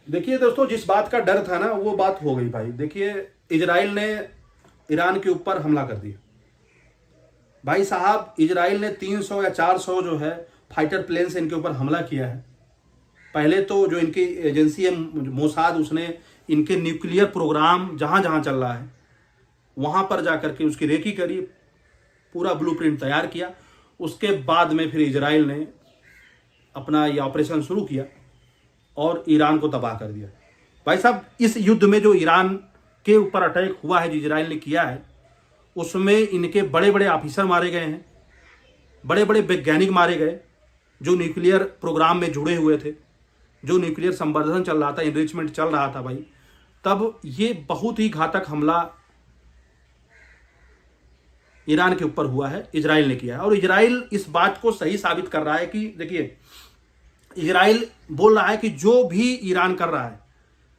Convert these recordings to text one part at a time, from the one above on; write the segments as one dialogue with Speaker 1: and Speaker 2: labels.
Speaker 1: देखिए दोस्तों, जिस बात का डर था ना वो बात हो गई भाई। देखिए, इजराइल ने ईरान के ऊपर हमला कर दिया भाई साहब। इजराइल ने 300 या 400 जो है फाइटर प्लेन से इनके ऊपर हमला किया है। पहले तो जो इनकी एजेंसी है मोसाद, उसने इनके न्यूक्लियर प्रोग्राम जहां जहां चल रहा है वहां पर जाकर के उसकी रेकी करी, पूरा ब्लूप्रिंट तैयार किया। उसके बाद में फिर इजराइल ने अपना ये ऑपरेशन शुरू किया और ईरान को तबाह कर दिया। भाई साहब, इस युद्ध में जो ईरान के ऊपर अटैक हुआ है, जो इजराइल ने किया है, उसमें इनके बड़े बड़े ऑफिसर मारे गए हैं, बड़े बड़े वैज्ञानिक मारे गए जो न्यूक्लियर प्रोग्राम में जुड़े हुए थे, जो न्यूक्लियर संवर्धन चल रहा था, इनरिचमेंट चल रहा था भाई। तब ये बहुत ही घातक हमला ईरान के ऊपर हुआ है, इजराइल ने किया है। और इजराइल इस बात को सही साबित कर रहा है कि देखिए, इजराइल बोल रहा है कि जो भी ईरान कर रहा है,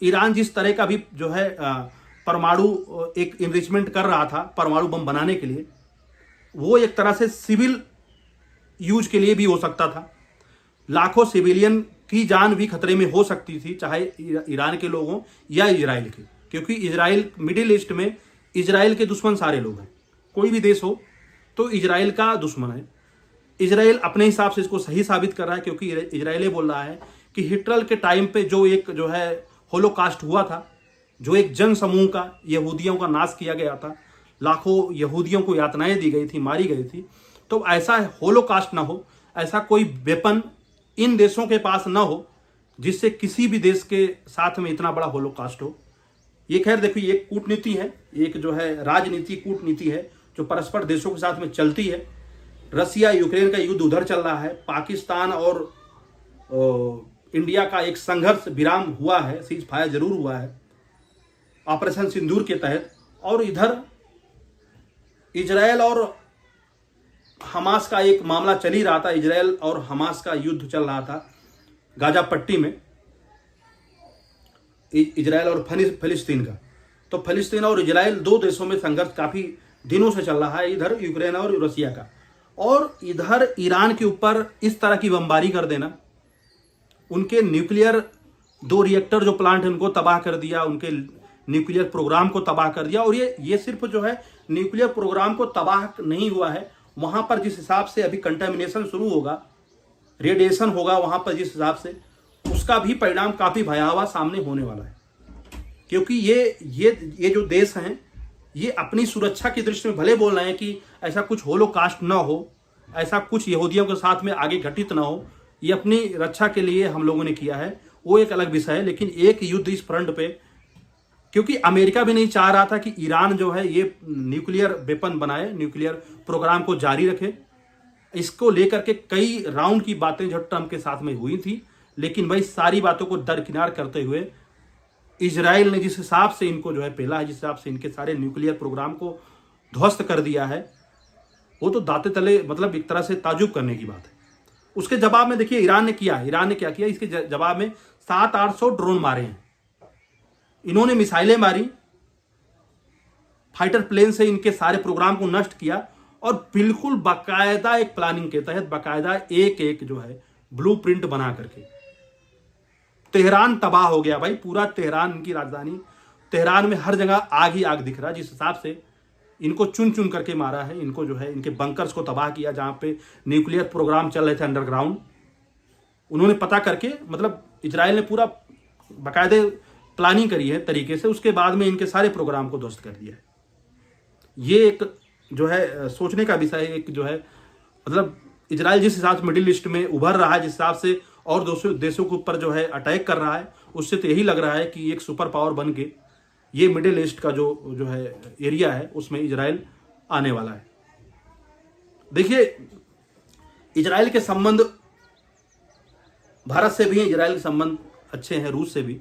Speaker 1: ईरान जिस तरह का भी जो है परमाणु एक इनरिचमेंट कर रहा था परमाणु बम बनाने के लिए, वो एक तरह से सिविल यूज के लिए भी हो सकता था। लाखों सिविलियन की जान भी खतरे में हो सकती थी, चाहे ईरान के लोगों या इजराइल के, क्योंकि इजराइल मिडिल ईस्ट में इजराइल के दुश्मन सारे लोग हैं। कोई भी देश हो तो इजराइल का दुश्मन है। इजराइल अपने हिसाब से इसको सही साबित कर रहा है, क्योंकि इजराइल ये बोल रहा है कि हिटलर के टाइम पे जो एक जो है होलोकास्ट हुआ था, जो एक जन समूह का यहूदियों का नाश किया गया था, लाखों यहूदियों को यातनाएं दी गई थी, मारी गई थी, तो ऐसा होलोकास्ट ना हो, ऐसा कोई वेपन इन देशों के पास ना हो जिससे किसी भी देश के साथ में इतना बड़ा होलोकास्ट हो। ये खैर देखिए, एक कूटनीति है, एक जो है राजनीति कूटनीति है जो परस्पर देशों के साथ में चलती है। रसिया यूक्रेन का युद्ध उधर चल रहा है, पाकिस्तान और इंडिया का एक संघर्ष विराम हुआ है, सीज फायर जरूर हुआ है ऑपरेशन सिंदूर के तहत, और इधर इजराइल और हमास का एक मामला चल ही रहा था। इजराइल और हमास का युद्ध चल रहा था गाजा पट्टी में, इजराइल और फिलिस्तीन का। तो फिलिस्तीन और इजराइल दो देशों में संघर्ष काफी दिनों से चल रहा है, इधर यूक्रेन और रसिया का। और इधर ईरान के ऊपर इस तरह की बमबारी कर देना, उनके न्यूक्लियर 2 रिएक्टर जो प्लांट है उनको तबाह कर दिया, उनके न्यूक्लियर प्रोग्राम को तबाह कर दिया। और ये सिर्फ जो है न्यूक्लियर प्रोग्राम को तबाह नहीं हुआ है, वहां पर जिस हिसाब से अभी कंटेमिनेशन शुरू होगा, रेडिएशन होगा वहां पर जिस हिसाब से, उसका भी परिणाम काफी भयावह सामने होने वाला है। क्योंकि ये जो देश हैं, ये अपनी सुरक्षा की दृष्टि में भले बोल रहे हैं कि ऐसा कुछ होलोकास्ट ना हो, ऐसा कुछ यहूदियों के साथ में आगे घटित ना हो, ये अपनी रक्षा के लिए हम लोगों ने किया है, वो एक अलग विषय है। लेकिन एक युद्ध इस फ्रंट पे, क्योंकि अमेरिका भी नहीं चाह रहा था कि ईरान जो है ये न्यूक्लियर वेपन बनाए, न्यूक्लियर प्रोग्राम को जारी रखे। इसको लेकर के कई राउंड की बातें जो ट्रंप के साथ में हुई थी, लेकिन भाई सारी बातों को दरकिनार करते हुए इजराइल ने जिस हिसाब से इनको जो है पेला है, जिस हिसाब से इनके सारे न्यूक्लियर प्रोग्राम को ध्वस्त कर दिया है, वो तो दाते तले मतलब एक तरह से ताजुब करने की बात है। उसके जवाब में देखिए ईरान ने क्या किया, इसके जवाब में 700-800 ड्रोन मारे हैं। इन्होंने मिसाइलें मारी, फाइटर प्लेन से इनके सारे प्रोग्राम को नष्ट किया, और बिल्कुल बाकायदा एक प्लानिंग के तहत बाकायदा एक एक जो है ब्लूप्रिंट बना करके तेहरान तबाह हो गया भाई। पूरा तेहरान, इनकी राजधानी तेहरान में हर जगह आग ही आग दिख रहा है। जिस हिसाब से इनको चुन चुन करके मारा है, इनको जो है इनके बंकर्स को तबाह किया जहां पे न्यूक्लियर प्रोग्राम चल रहे थे अंडरग्राउंड, उन्होंने पता करके, मतलब इजराइल ने पूरा बाकायदे प्लानिंग करी है तरीके से, उसके बाद में इनके सारे प्रोग्राम को ध्वस्त कर दिया है। ये एक जो है सोचने का विषय है, एक जो है मतलब इजराइल जिस हिसाब से मिडिल ईस्ट में उभर रहा है, जिस हिसाब से और दूसरे देशों के ऊपर जो है अटैक कर रहा है, उससे तो यही लग रहा है कि एक सुपर पावर बन के ये मिडिल ईस्ट का जो है एरिया है उसमें इजराइल आने वाला है। देखिए, इजराइल के संबंध भारत से भी हैं, इजराइल के संबंध अच्छे हैं, रूस से भी,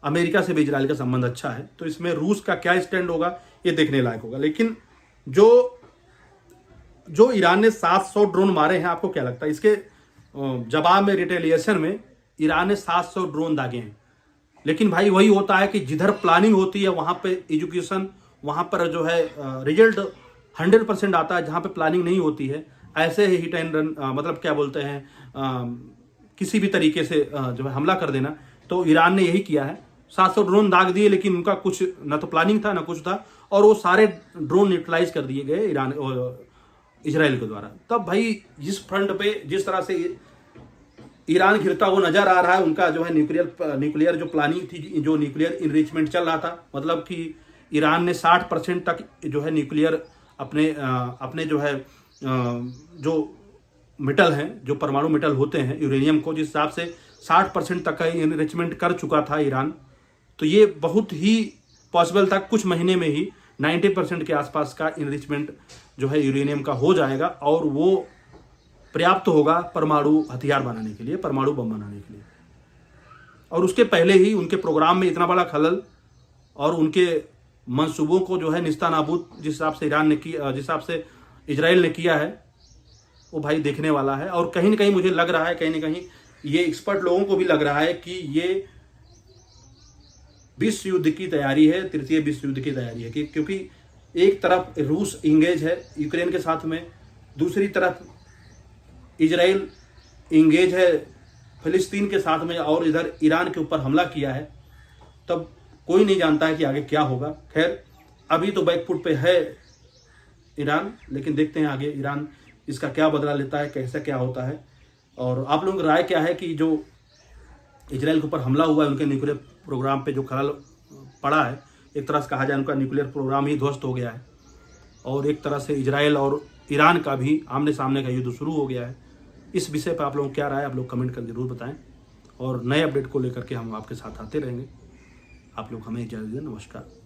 Speaker 1: अमेरिका से भी इजराइल का संबंध अच्छा है। तो इसमें रूस का क्या स्टैंड होगा ये देखने लायक होगा। लेकिन जो ईरान ने 700 ड्रोन मारे हैं, आपको क्या लगता है इसके जवाब में, रिटेलिएशन में ईरान ने 700 ड्रोन दागे हैं? लेकिन भाई वही होता है कि जिधर प्लानिंग होती है वहां पे एजुकेशन, वहां पर जो है रिजल्ट 100% आता है। जहां पे प्लानिंग नहीं होती है, ऐसे ही हिट एंड रन, मतलब क्या बोलते हैं, किसी भी तरीके से जो है हमला कर देना, तो ईरान ने यही किया है, 700 ड्रोन दाग दिए, लेकिन उनका कुछ न तो प्लानिंग था न कुछ था, और वो सारे ड्रोन न्यूट्रलाइज कर दिए गए ईरान इजराइल के द्वारा। तब भाई जिस फ्रंट पे जिस तरह से ईरान घिरता हुआ नजर आ रहा है, उनका जो है न्यूक्लियर जो प्लानिंग थी, जो न्यूक्लियर इनरिचमेंट चल रहा था, मतलब कि ईरान ने 60% तक जो है न्यूक्लियर अपने जो है जो मेटल हैं, जो परमाणु मेटल होते हैं यूरेनियम को, जिस हिसाब से 60% तक का इनरिचमेंट कर चुका था ईरान, तो ये बहुत ही पॉसिबल था कुछ महीने में ही 90% के आसपास का इनरिचमेंट जो है यूरेनियम का हो जाएगा, और वो पर्याप्त होगा परमाणु हथियार बनाने के लिए, परमाणु बम बनाने के लिए। और उसके पहले ही उनके प्रोग्राम में इतना बड़ा खलल और उनके मंसूबों को जो है निस्तानाबूद जिस हिसाब से ईरान ने किया, जिस हिसाब से इजराइल ने किया है, वो भाई देखने वाला है। और कहीं ना कहीं मुझे लग रहा है, कहीं ना कहीं ये एक्सपर्ट लोगों को भी लग रहा है कि ये विश्व युद्ध की तैयारी है, तृतीय विश्व युद्ध की तैयारी है, क्योंकि एक तरफ रूस इंगेज है यूक्रेन के साथ में, दूसरी तरफ इजराइल इंगेज है फिलिस्तीन के साथ में, और इधर ईरान के ऊपर हमला किया है। तब कोई नहीं जानता है कि आगे क्या होगा। खैर अभी तो बैकफुट पे है ईरान, लेकिन देखते हैं आगे ईरान इसका क्या बदला लेता है, कैसा क्या होता है। और आप लोगों की राय क्या है कि जो इजराइल के ऊपर हमला हुआ है, उनके न्यूक्लियर प्रोग्राम पे जो खलल पड़ा है, एक तरह से कहा जाए उनका न्यूक्लियर प्रोग्राम ही ध्वस्त हो गया है, और एक तरह से इजराइल और ईरान का भी आमने सामने का युद्ध शुरू हो गया है। इस विषय पर आप लोगों को क्या राय है, आप लोग कमेंट कर जरूर बताएं, और नए अपडेट को लेकर के हम आपके साथ आते रहेंगे। आप लोग हमें इजाज़त दें। नमस्कार।